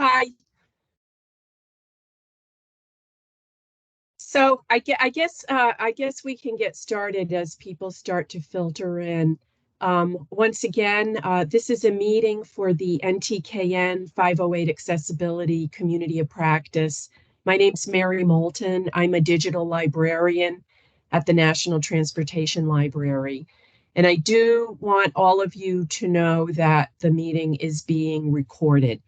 Hi. So I guess we can get started as people start to filter in. Once again, this is a meeting for the NTKN 508 Accessibility Community of Practice. My name's Mary Moulton. I'm a digital librarian at the National Transportation Library. And I do want all of you to know that the meeting is being recorded.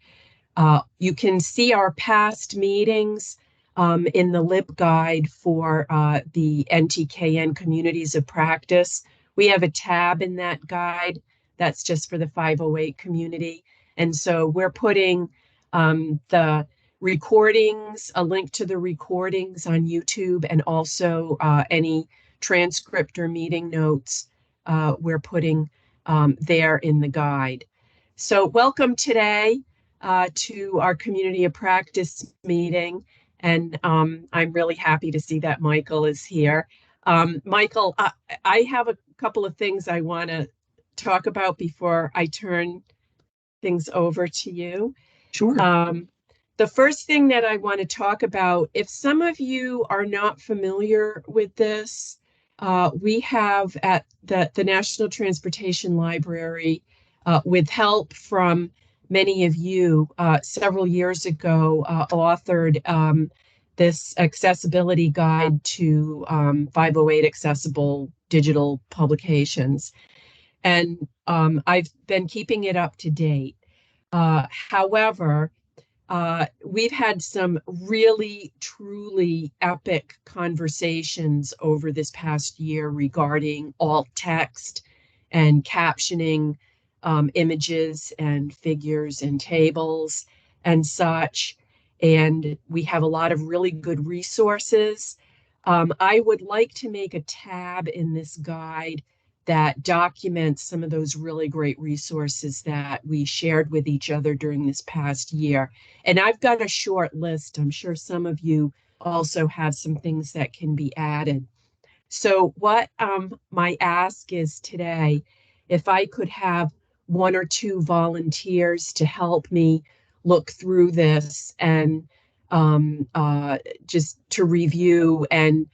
You can see our past meetings in the LibGuide for the NTKN Communities of Practice. We have a tab in that guide that's just for the 508 community. And so we're putting the recordings, a link to the recordings on YouTube, and also any transcript or meeting notes we're putting there in the guide. So welcome today to our community of practice meeting. And I'm really happy to see that Michael is here. Michael, I have a couple of things I want to talk about before I turn things over to you. Sure. The first thing that I want to talk about, if some of you are not familiar with this, we have at the National Transportation Library, with help from many of you, several years ago, authored this accessibility guide to 508 accessible digital publications. And I've been keeping it up to date. However, we've had some really, truly epic conversations over this past year regarding alt text and captioning images and figures and tables and such. And we have a lot of really good resources. I would like to make a tab in this guide that documents some of those really great resources that we shared with each other during this past year. And I've got a short list. I'm sure some of you also have some things that can be added. So what my ask is today, if I could have one or two volunteers to help me look through this and just to review and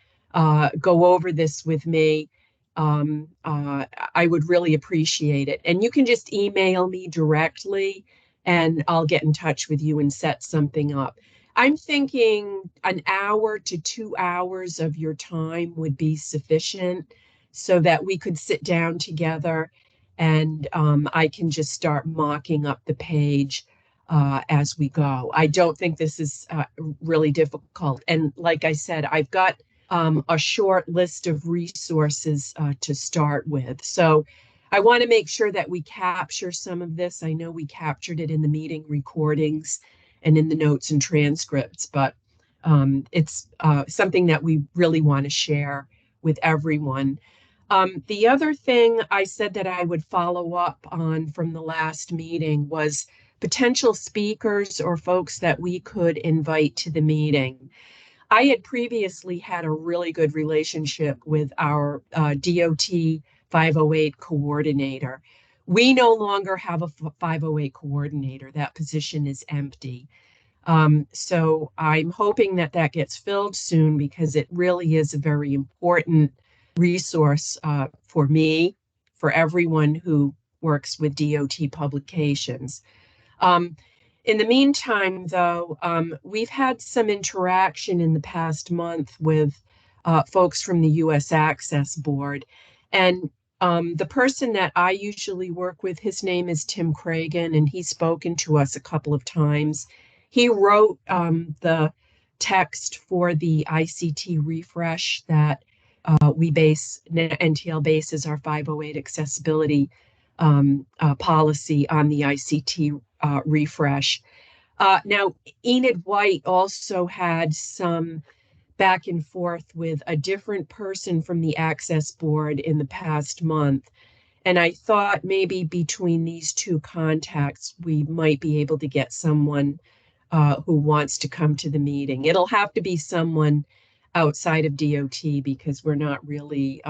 go over this with me, I would really appreciate it. And you can just email me directly and I'll get in touch with you and set something up. I'm thinking an hour to 2 hours of your time would be sufficient so that we could sit down together and I can just start mocking up the page as we go. I don't think this is really difficult. And like I said, I've got a short list of resources to start with. So I want to make sure that we capture some of this. I know we captured it in the meeting recordings and in the notes and transcripts, but it's something that we really want to share with everyone. The other thing I said that I would follow up on from the last meeting was potential speakers or folks that we could invite to the meeting. I had previously had a really good relationship with our DOT 508 coordinator. We no longer have a 508 coordinator. That position is empty. So I'm hoping that that gets filled soon because it really is a very important resource for me, for everyone who works with DOT publications. In the meantime, though, we've had some interaction in the past month with folks from the U.S. Access Board. And the person that I usually work with, his name is Tim Cragen, and he's spoken to us a couple of times. He wrote the text for the ICT refresh that we base, NTL bases our 508 accessibility policy on the ICT refresh. Now, Enid White also had some back and forth with a different person from the Access Board in the past month. And I thought maybe between these two contacts, we might be able to get someone who wants to come to the meeting. It'll have to be someone outside of DOT because we're not really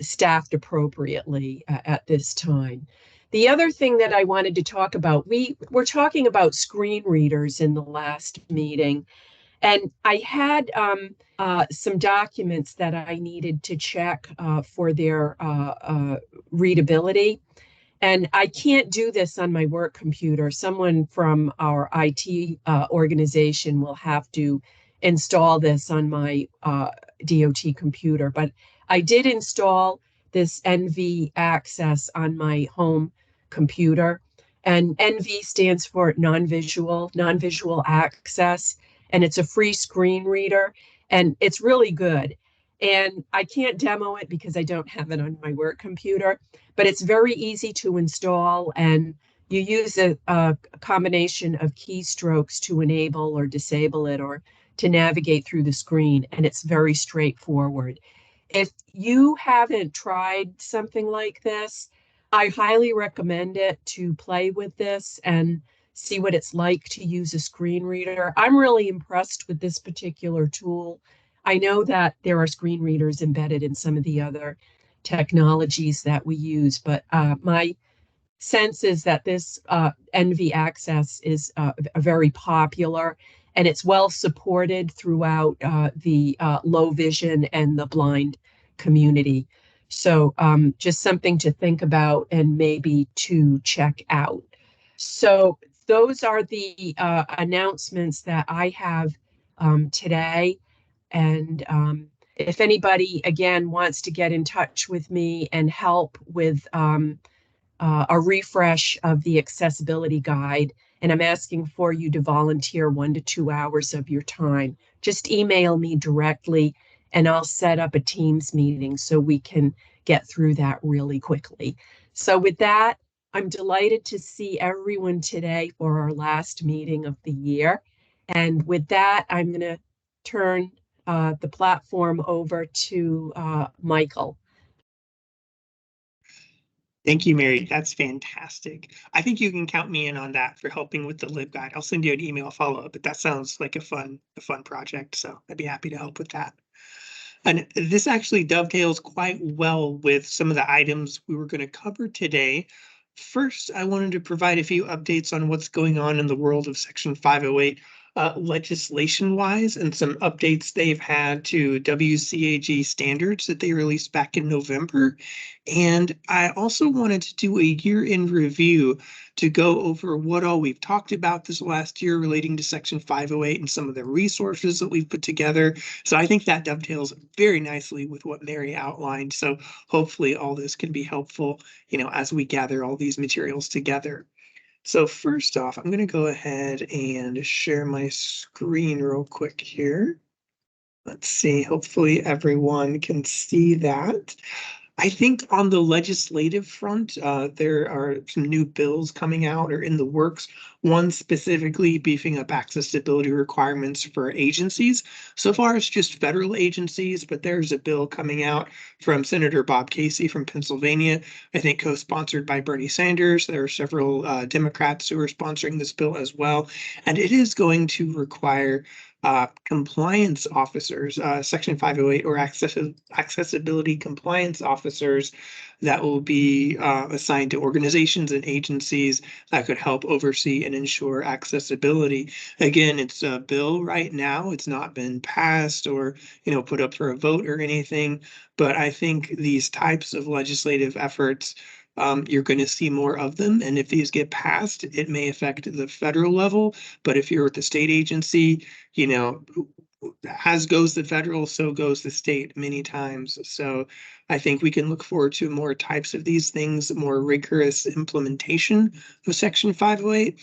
staffed appropriately at this time. The other thing that I wanted to talk about, we were talking about screen readers in the last meeting, and I had some documents that I needed to check for their readability. And I can't do this on my work computer. Someone from our IT organization will have to install this on my DOT computer. But I did install this NV Access on my home computer. And NV stands for non-visual access. And it's a free screen reader. And it's really good. And I can't demo it because I don't have it on my work computer, but it's very easy to install, and you use a combination of keystrokes to enable or disable it or to navigate through the screen, and it's very straightforward. If you haven't tried something like this, I highly recommend it to play with this and see what it's like to use a screen reader. I'm really impressed with this particular tool. I know that there are screen readers embedded in some of the other technologies that we use, but my sense is that this NV Access is very popular, and it's well supported throughout the low vision and the blind community. So just something to think about and maybe to check out. So those are the announcements that I have today. And if anybody, again, wants to get in touch with me and help with a refresh of the accessibility guide, and I'm asking for you to volunteer 1 to 2 hours of your time, just email me directly and I'll set up a Teams meeting so we can get through that really quickly. So with that, I'm delighted to see everyone today for our last meeting of the year. And with that, I'm going to turn the platform over to Michael. Thank you, Mary. That's fantastic. I think you can count me in on that for helping with the LibGuide. I'll send you an email follow-up, but that sounds like a fun project. So I'd be happy to help with that. And this actually dovetails quite well with some of the items we were going to cover today. First, I wanted to provide a few updates on what's going on in the world of Section 508 legislation-wise, and some updates they've had to WCAG standards that they released back in November. And I also wanted to do a year-end review to go over what all we've talked about this last year relating to Section 508 and some of the resources that we've put together. So I think that dovetails very nicely with what Mary outlined. So hopefully all this can be helpful, as we gather all these materials together. So first off, I'm going to go ahead and share my screen real quick here. Let's see, hopefully everyone can see that. I think on the legislative front, there are some new bills coming out or in the works. One specifically beefing up accessibility requirements for agencies. So far, it's just federal agencies, but there's a bill coming out from Senator Bob Casey from Pennsylvania, I think co-sponsored by Bernie Sanders. There are several Democrats who are sponsoring this bill as well. And it is going to require compliance officers, Section 508 or accessibility compliance officers that will be assigned to organizations and agencies that could help oversee and ensure accessibility. Again, it's a bill right now. It's not been passed or, put up for a vote or anything, but I think these types of legislative efforts, you're going to see more of them. And if these get passed, it may affect the federal level. But if you're at the state agency, as goes the federal, so goes the state many times. So I think we can look forward to more types of these things, more rigorous implementation of Section 508.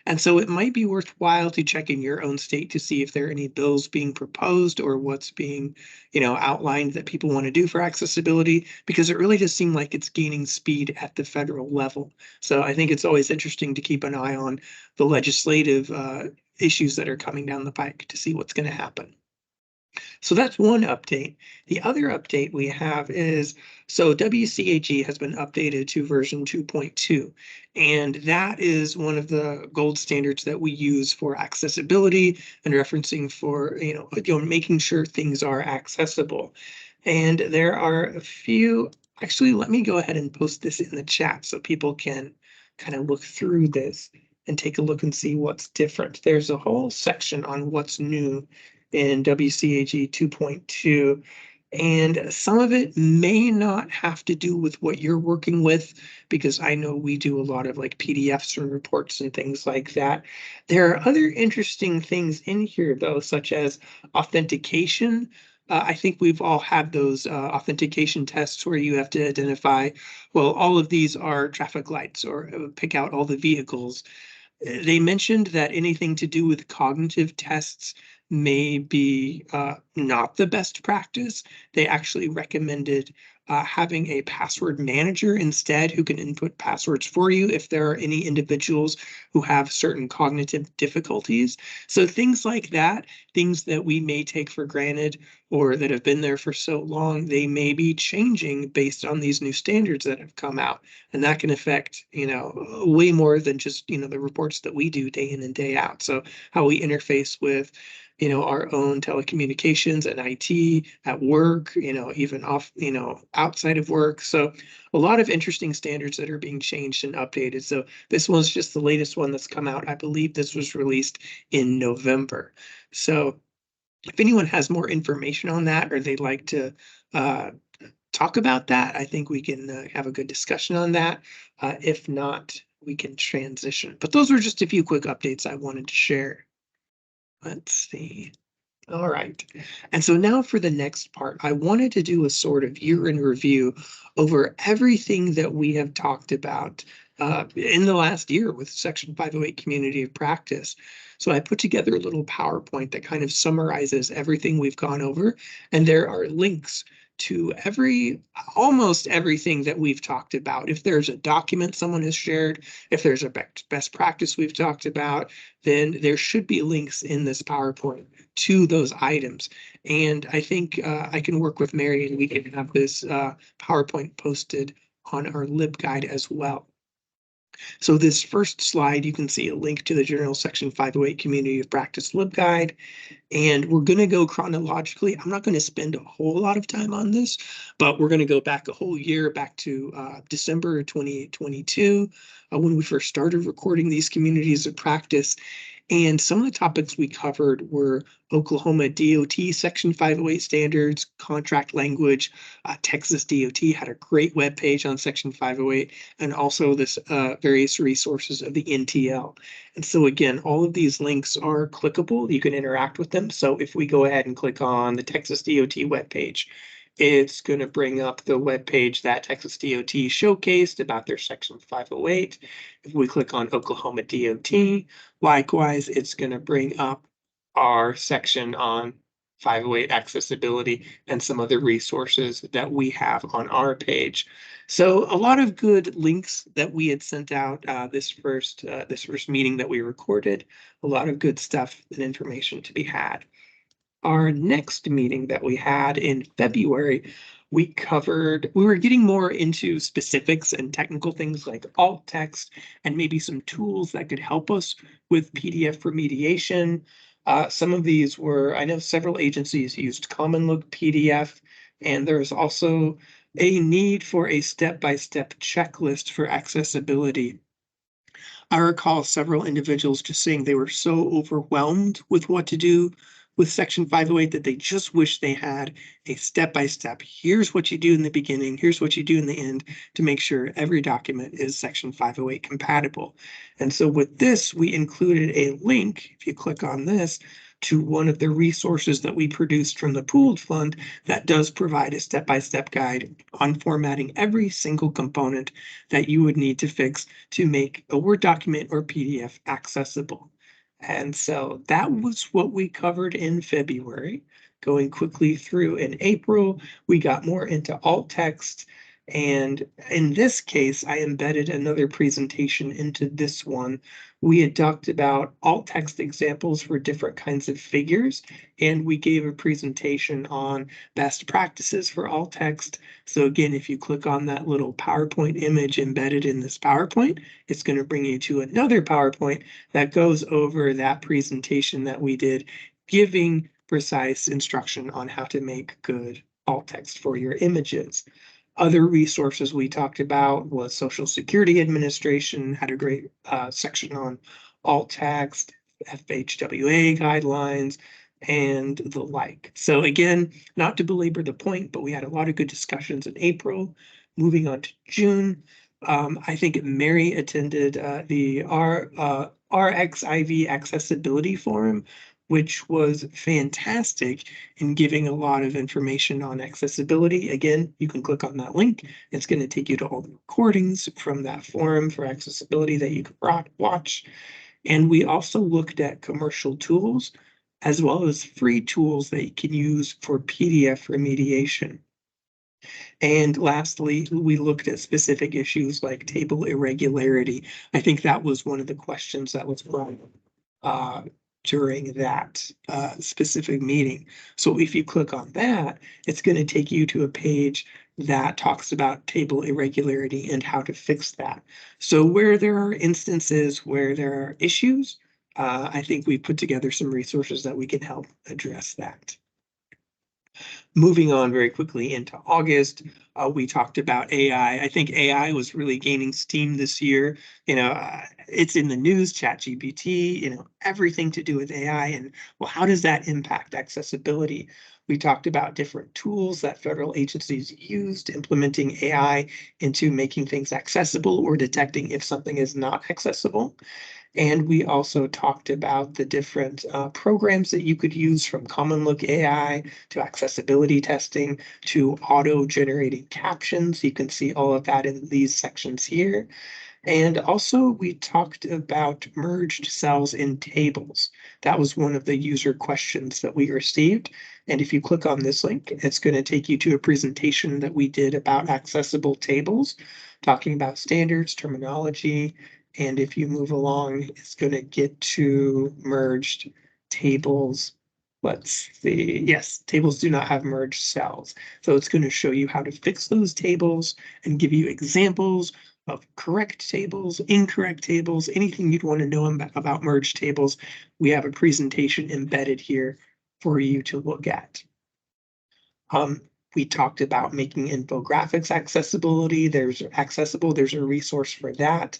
And so it might be worthwhile to check in your own state to see if there are any bills being proposed or what's being, outlined that people want to do for accessibility, because it really does seem like it's gaining speed at the federal level. So I think it's always interesting to keep an eye on the legislative issues that are coming down the pike to see what's going to happen. So that's one update. The other update we have is, so WCAG has been updated to version 2.2, and that is one of the gold standards that we use for accessibility and referencing for, making sure things are accessible. And there are a few Actually, let me go ahead and post this in the chat so people can kind of look through this and take a look and see what's different. There's a whole section on what's new in WCAG 2.2, and some of it may not have to do with what you're working with, because I know we do a lot of like PDFs and reports and things like that. There are other interesting things in here, though, such as authentication. I think we've all had those authentication tests where you have to identify, well, all of these are traffic lights, or pick out all the vehicles. They mentioned that anything to do with cognitive tests may be not the best practice. They actually recommended having a password manager instead, who can input passwords for you if there are any individuals who have certain cognitive difficulties. So things like that, things that we may take for granted or that have been there for so long, they may be changing based on these new standards that have come out. And that can affect, way more than just, the reports that we do day in and day out. So how we interface with, our own telecommunications and IT at work, even off, outside of work. So a lot of interesting standards that are being changed and updated. So this one's just the latest one that's come out. I believe this was released in November. So if anyone has more information on that, or they'd like to uh, talk about that, I think we can have a good discussion on that. If not, we can transition. But those were just a few quick updates I wanted to share. Let's see. All right. And so now for the next part, I wanted to do a sort of year in review over everything that we have talked about in the last year with Section 508 Community of Practice. So I put together a little PowerPoint that kind of summarizes everything we've gone over, and there are links to almost everything that we've talked about. If there's a document someone has shared, if there's a best practice we've talked about, then there should be links in this PowerPoint to those items. And I think I can work with Mary and we can have this PowerPoint posted on our LibGuide as well. So this first slide, you can see a link to the General Section 508 Community of Practice LibGuide. And we're going to go chronologically. I'm not going to spend a whole lot of time on this, but we're going to go back a whole year, back to December 2022, when we first started recording these communities of practice. And some of the topics we covered were Oklahoma DOT Section 508 standards, contract language. Texas DOT had a great webpage on Section 508, and also this various resources of the NTL. And so again, all of these links are clickable. You can interact with them. So if we go ahead and click on the Texas DOT webpage, it's going to bring up the webpage that Texas DOT showcased about their Section 508. If we click on Oklahoma DOT, likewise, it's going to bring up our section on 508 accessibility and some other resources that we have on our page. So a lot of good links that we had sent out this first meeting that we recorded. A lot of good stuff and information to be had. Our next meeting that we had in February, we were getting more into specifics and technical things like alt text and maybe some tools that could help us with PDF remediation. Some of these I know several agencies used Common Look PDF, and there's also a need for a step-by-step checklist for accessibility. I recall several individuals just saying they were so overwhelmed with what to do with Section 508 that they just wish they had a step-by-step. Here's what you do in the beginning, here's what you do in the end to make sure every document is Section 508 compatible. And so with this, we included a link, if you click on this, to one of the resources that we produced from the pooled fund that does provide a step-by-step guide on formatting every single component that you would need to fix to make a Word document or PDF accessible. And so that was what we covered in February. Going quickly through in April, we got more into alt text. And in this case, I embedded another presentation into this one. We had talked about alt text examples for different kinds of figures, and we gave a presentation on best practices for alt text. So again, if you click on that little PowerPoint image embedded in this PowerPoint, it's going to bring you to another PowerPoint that goes over that presentation that we did, giving precise instruction on how to make good alt text for your images. Other resources we talked about was Social Security Administration had a great section on alt tax, FHWA guidelines, and the like. So again, not to belabor the point, but we had a lot of good discussions in April. Moving on to June, I think Mary attended the RXIV Accessibility Forum, which was fantastic in giving a lot of information on accessibility. Again, you can click on that link. It's going to take you to all the recordings from that forum for accessibility that you can watch. And we also looked at commercial tools as well as free tools that you can use for PDF remediation. And lastly, we looked at specific issues like table irregularity. I think that was one of the questions that was brought up uh, during that specific meeting. So if you click on that, it's going to take you to a page that talks about table irregularity and how to fix that. So where there are instances where there are issues, I think we put together some resources that we can help address that. Moving on very quickly into August, we talked about AI. I think AI was really gaining steam this year. It's in the news, ChatGPT, everything to do with AI. And well, how does that impact accessibility? We talked about different tools that federal agencies used, implementing AI into making things accessible or detecting if something is not accessible. And we also talked about the different programs that you could use, from Common Look AI to accessibility testing to auto-generating captions. You can see all of that in these sections here. And also we talked about merged cells in tables. That was one of the user questions that we received. And if you click on this link, it's going to take you to a presentation that we did about accessible tables, talking about standards, terminology. And if you move along, it's going to get to merged tables. Let's see. Yes, tables do not have merged cells. So it's going to show you how to fix those tables and give you examples of correct tables, incorrect tables, anything you'd want to know about merged tables. We have a presentation embedded here for you to look at. We talked about making infographics accessibility. There's a resource for that.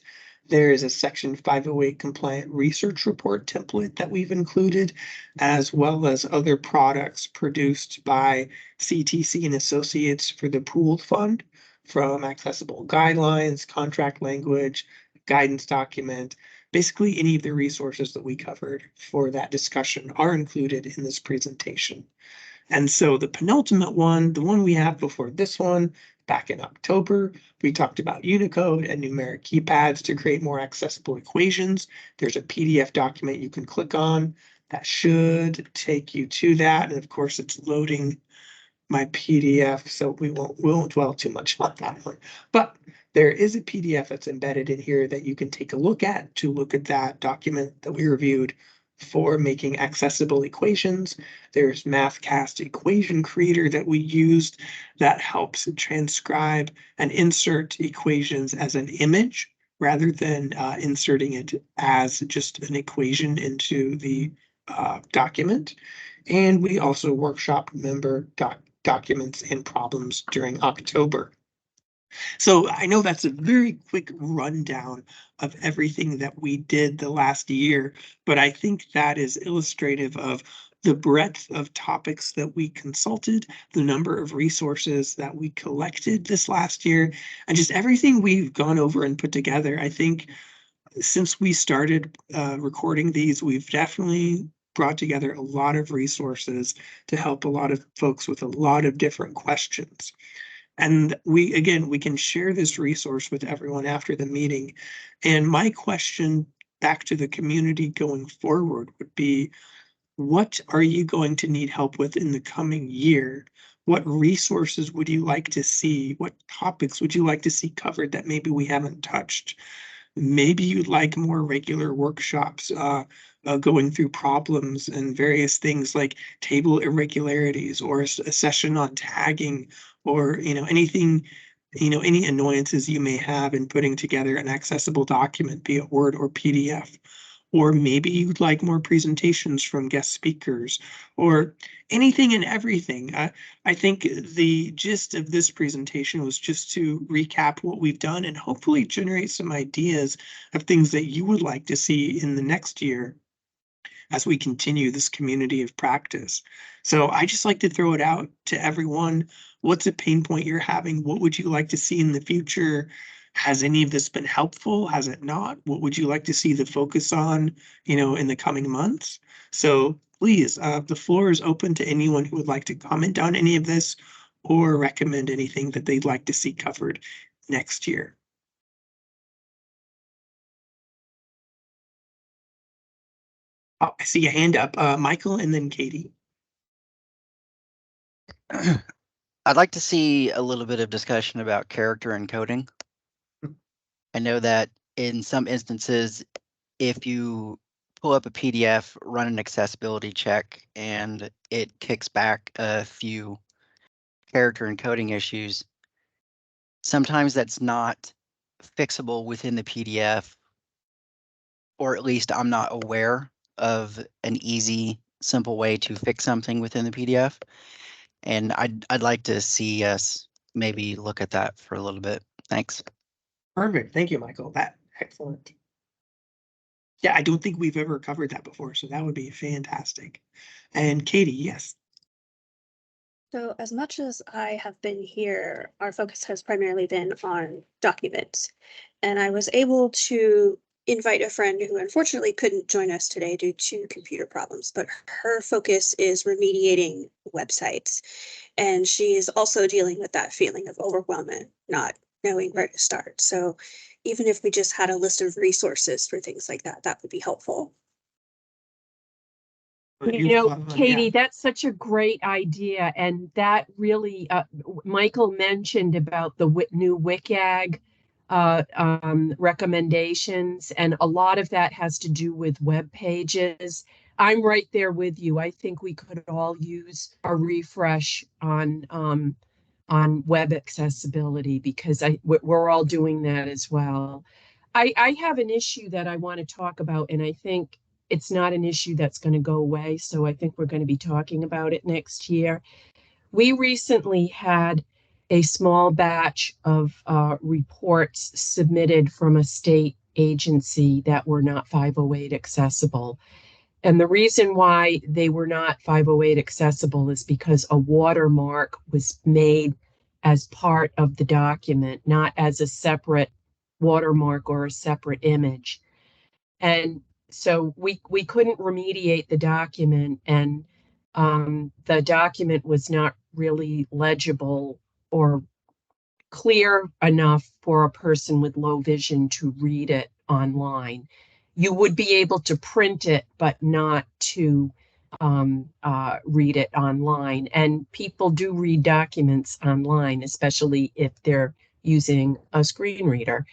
There is a Section 508 compliant research report template that we've included, as well as other products produced by CTC and Associates for the pooled fund, from accessible guidelines, contract language, guidance document. Basically, any of the resources that we covered for that discussion are included in this presentation. And so the penultimate one, the one we have before this one, back in October, we talked about Unicode and numeric keypads to create more accessible equations. There's a PDF document you can click on that should take you to that. And of course, it's loading my PDF, so we won't dwell too much on that one. But there is a PDF that's embedded in here that you can take a look at to look at that document that we reviewed for making accessible equations. There's MathCast equation creator that we used that helps transcribe and insert equations as an image rather than inserting it as just an equation into the document. And we also workshop member documents and problems during October. So I know that's a very quick rundown of everything that we did the last year, but I think that is illustrative of the breadth of topics that we consulted, the number of resources that we collected this last year, and just everything we've gone over and put together. I think since we started recording these, we've definitely brought together a lot of resources to help a lot of folks with a lot of different questions. And we can share this resource with everyone after the meeting. And my question back to the community going forward would be, what are you going to need help with in the coming year? What resources would you like to see? What topics would you like to see covered that maybe we haven't touched? Maybe you'd like more regular workshops going through problems and various things like table irregularities, or a session on tagging, or anything, any annoyances you may have in putting together an accessible document, be it Word or PDF. or maybe you'd like more presentations from guest speakers, or anything and everything. I think the gist of this presentation was just to recap what we've done and hopefully generate some ideas of things that you would like to see in the next year as we continue this community of practice. So I just like to throw it out to everyone. What's a pain point you're having? What would you like to see in the future? Has any of this been helpful? Has it not? What would you like to see the focus on, in the coming months? So please, the floor is open to anyone who would like to comment on any of this or recommend anything that they'd like to see covered next year. Oh, I see a hand up. Michael and then Katie. I'd like to see a little bit of discussion about character encoding. I know that in some instances, if you pull up a PDF, run an accessibility check, and it kicks back a few character encoding issues, sometimes that's not fixable within the PDF, or at least I'm not aware of an easy, simple way to fix something within the PDF. And I'd like to see us maybe look at that for a little bit. Thanks. Perfect. Thank you, Michael. Excellent. Yeah, I don't think we've ever covered that before, so that would be fantastic. And Katie, yes. So as much as I have been here, our focus has primarily been on documents. And I was able to invite a friend who unfortunately couldn't join us today due to computer problems, but her focus is remediating websites. And she is also dealing with that feeling of overwhelmment, not knowing where to start. So even if we just had a list of resources for things like that, that would be helpful. Katie, that's such a great idea. And that really, Michael mentioned about the new WCAG recommendations, and a lot of that has to do with web pages. I'm right there with you. I think we could all use a refresh on web accessibility, because we're all doing that as well. I have an issue that I want to talk about, and I think it's not an issue that's going to go away. So I think we're going to be talking about it next year. We recently had a small batch of reports submitted from a state agency that were not 508 accessible. And the reason why they were not 508 accessible is because a watermark was made as part of the document, not as a separate watermark or a separate image. And so we couldn't remediate the document, and the document was not really legible or clear enough for a person with low vision to read it online. You would be able to print it, but not to read it online. And people do read documents online, especially if they're using a screen reader.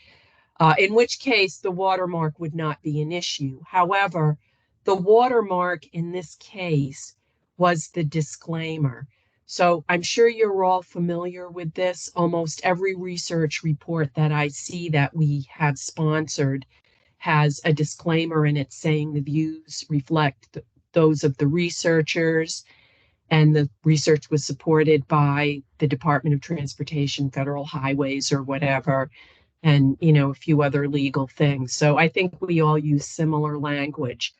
In which case the watermark would not be an issue. However, the watermark in this case was the disclaimer. So I'm sure you're all familiar with this. Almost every research report that I see that we have sponsored has a disclaimer in it saying the views reflect those of the researchers, and the research was supported by the Department of Transportation, Federal Highways, or whatever, and a few other legal things. So I think we all use similar language.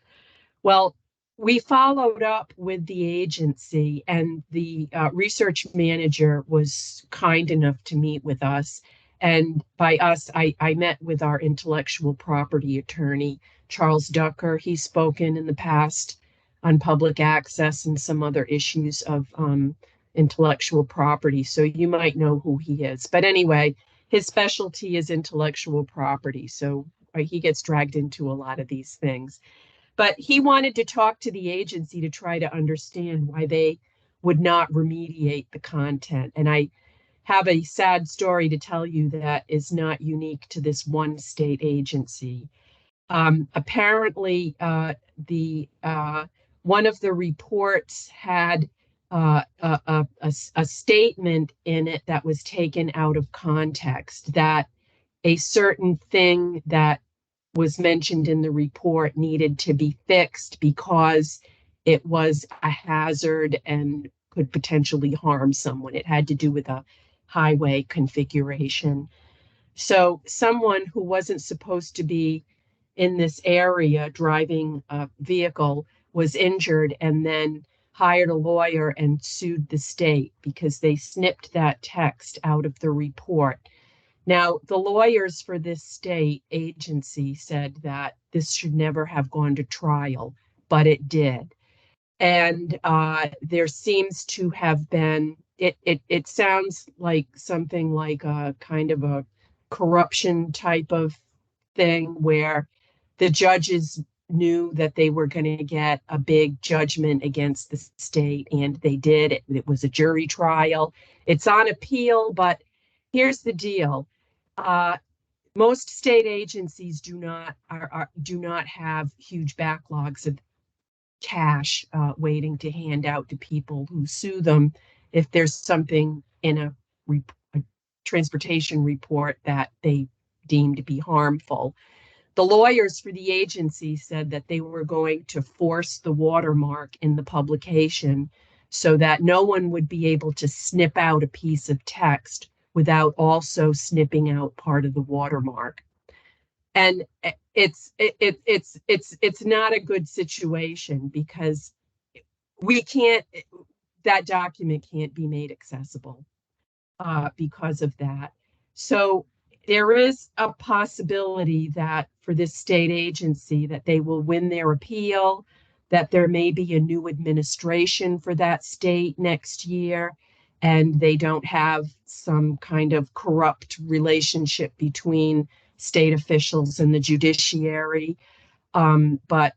Well, we followed up with the agency, and the research manager was kind enough to meet with us. And by us, I met with our intellectual property attorney, Charles Ducker. He's spoken in the past on public access and some other issues of intellectual property. So you might know who he is. But anyway, his specialty is intellectual property. So he gets dragged into a lot of these things. But he wanted to talk to the agency to try to understand why they would not remediate the content. And I have a sad story to tell you that is not unique to this one state agency. Apparently, the one of the reports had a statement in it that was taken out of context, that a certain thing that was mentioned in the report needed to be fixed because it was a hazard and could potentially harm someone. It had to do with a highway configuration. So someone who wasn't supposed to be in this area driving a vehicle was injured and then hired a lawyer and sued the state because they snipped that text out of the report. Now, the lawyers for this state agency said that this should never have gone to trial, but it did. And there seems to have been, it sounds like something like a kind of a corruption type of thing where the judges knew that they were going to get a big judgment against the state, and they did. It was a jury trial. It's on appeal, but here's the deal. Uh, Most state agencies do not have huge backlogs of cash waiting to hand out to people who sue them if there's something in a transportation report that they deem to be harmful. The lawyers for the agency said that they were going to force the watermark in the publication so that no one would be able to snip out a piece of text without also snipping out part of the watermark. And it's not a good situation because we can't that document can't be made accessible because of that. So there is a possibility that for this state agency that they will win their appeal, that there may be a new administration for that state next year, and they don't have some kind of corrupt relationship between state officials and the judiciary. But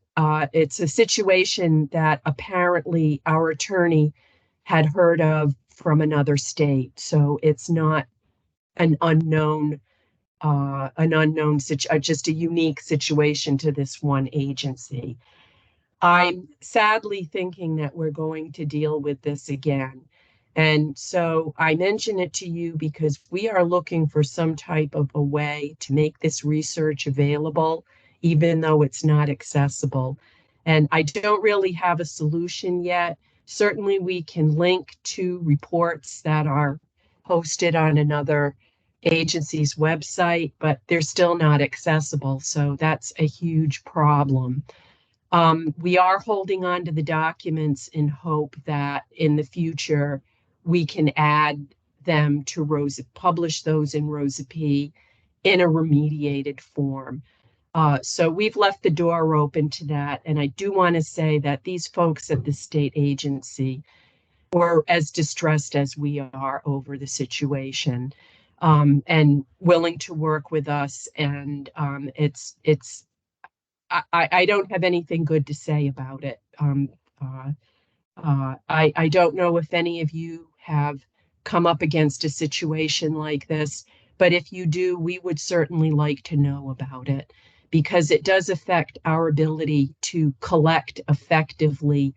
it's a situation that apparently our attorney had heard of from another state. So it's not an unknown, just a unique situation to this one agency. I'm sadly thinking that we're going to deal with this again. And so I mention it to you because we are looking for some type of a way to make this research available, even though it's not accessible. And I don't really have a solution yet. Certainly, we can link to reports that are hosted on another agency's website, but they're still not accessible. So that's a huge problem. We are holding on to the documents in hope that in the future we can add them to publish those in Rosa P in a remediated form. So we've left the door open to that. And I do want to say that these folks at the state agency were as distressed as we are over the situation, and willing to work with us. And I don't have anything good to say about it. I don't know if any of you have come up against a situation like this, but if you do, we would certainly like to know about it because it does affect our ability to collect effectively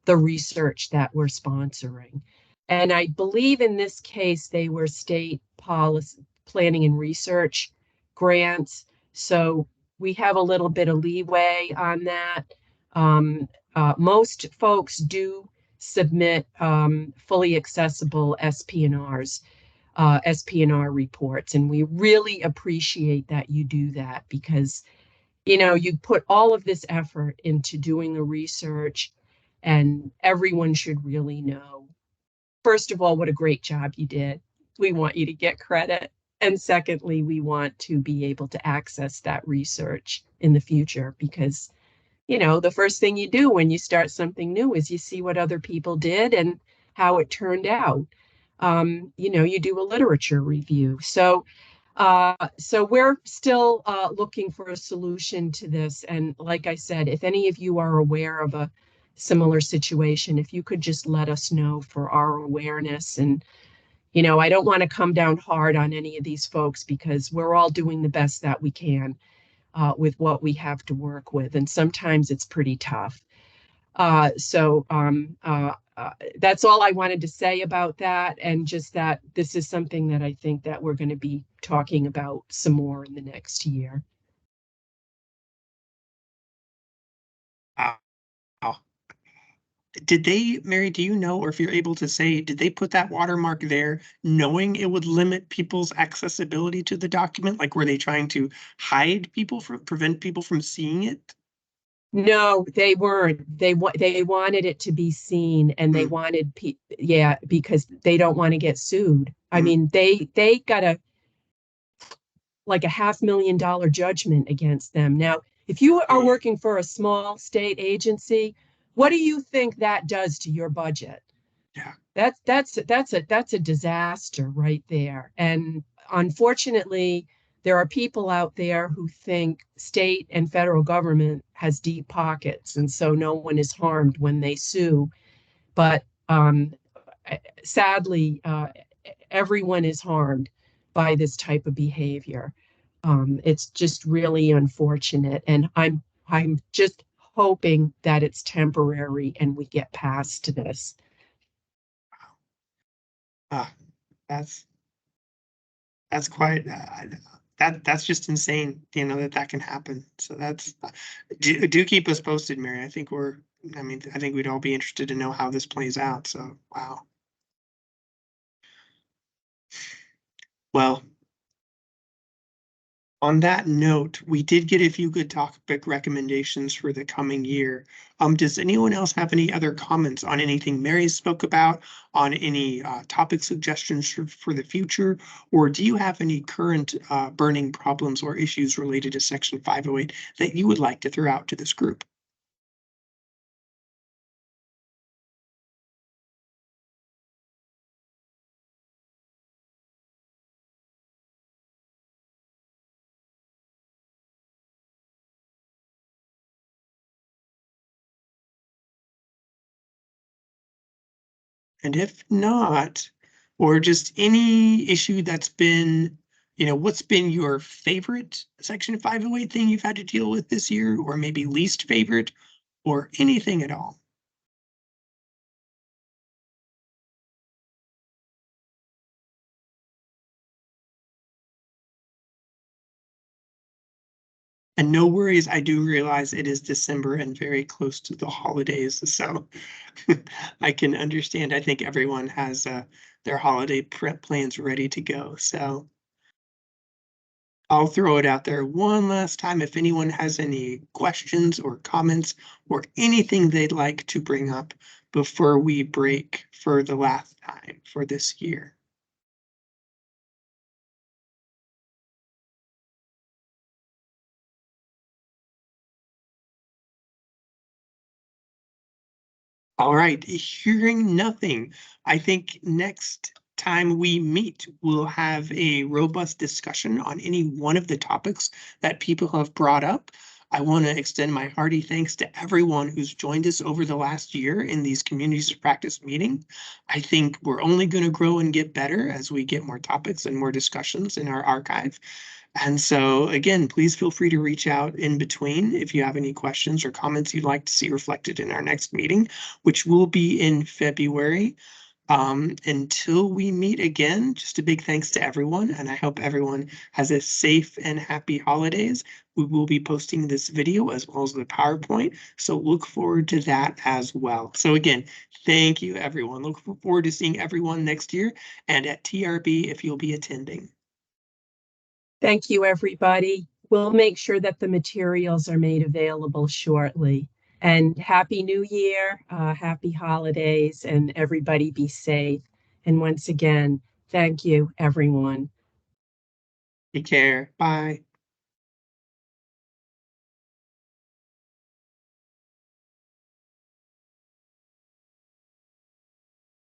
the research that we're sponsoring. And I believe in this case, they were state policy planning and research grants. So we have a little bit of leeway on that. Most folks do submit fully accessible SPNRs, SPNR reports, and we really appreciate that you do that because, you know, you put all of this effort into doing the research, and everyone should really know, first of all, what a great job you did. We want you to get credit. And secondly, we want to be able to access that research in the future because, you know, the first thing you do when you start something new is you see what other people did and how it turned out. You know, you do a literature review. So we're still looking for a solution to this. And like I said, if any of you are aware of a similar situation, if you could just let us know for our awareness. And, you know, I don't want to come down hard on any of these folks because we're all doing the best that we can with what we have to work with. And sometimes it's pretty tough. That's all I wanted to say about that. And just that this is something that I think that we're going to be talking about some more in the next year. did they, Mary, do you know, or if you're able to say, did they put that watermark there knowing it would limit people's accessibility to the document? Like, were they trying to hide people from, prevent people from seeing it? No, they weren't. They wanted it to be seen, and they Mm, wanted yeah, because they don't want to get sued. I mm, mean, they got a like a $500,000 judgment against them. Now, if you are mm, working for a small state agency, what do you think that does to your budget? yeah. That's a disaster right there. And unfortunately, there are people out there who think state and federal government has deep pockets, and so no one is harmed when they sue. But sadly, everyone is harmed by this type of behavior. It's just really unfortunate, and I'm just hoping that it's temporary and we get past this. Ah, that's that's quite that's just insane, you know, that that can happen. So that's do keep us posted, Mary. I think we're I mean, I think we'd all be interested to know how this plays out. So wow. Well, on that note, we did get a few good topic recommendations for the coming year. Does anyone else have any other comments on anything Mary spoke about, on any topic suggestions for the future, or do you have any current burning problems or issues related to Section 508 that you would like to throw out to this group? And if not, or just any issue that's been, you know, what's been your favorite Section 508 thing you've had to deal with this year, or maybe least favorite, or anything at all? And no worries, I do realize it is December and very close to the holidays, so I can understand. I think everyone has their holiday prep plans ready to go. So I'll throw it out there one last time. If anyone has any questions or comments or anything they'd like to bring up before we break for the last time for this year. All right, hearing nothing, I think next time we meet, we'll have a robust discussion on any one of the topics that people have brought up. I want to extend my hearty thanks to everyone who's joined us over the last year in these communities of practice meeting. I think we're only going to grow and get better as we get more topics and more discussions in our archive. And so again, please feel free to reach out in between if you have any questions or comments you'd like to see reflected in our next meeting, which will be in February. Until we meet again, just a big thanks to everyone, and I hope everyone has a safe and happy holidays. We will be posting this video as well as the PowerPoint, so look forward to that as well. So again, thank you, everyone. Look forward to seeing everyone next year and at TRB if you'll be attending. Thank you, everybody. We'll make sure that the materials are made available shortly. And Happy New Year, happy holidays, and everybody be safe. And once again, thank you, everyone. Take care. Bye.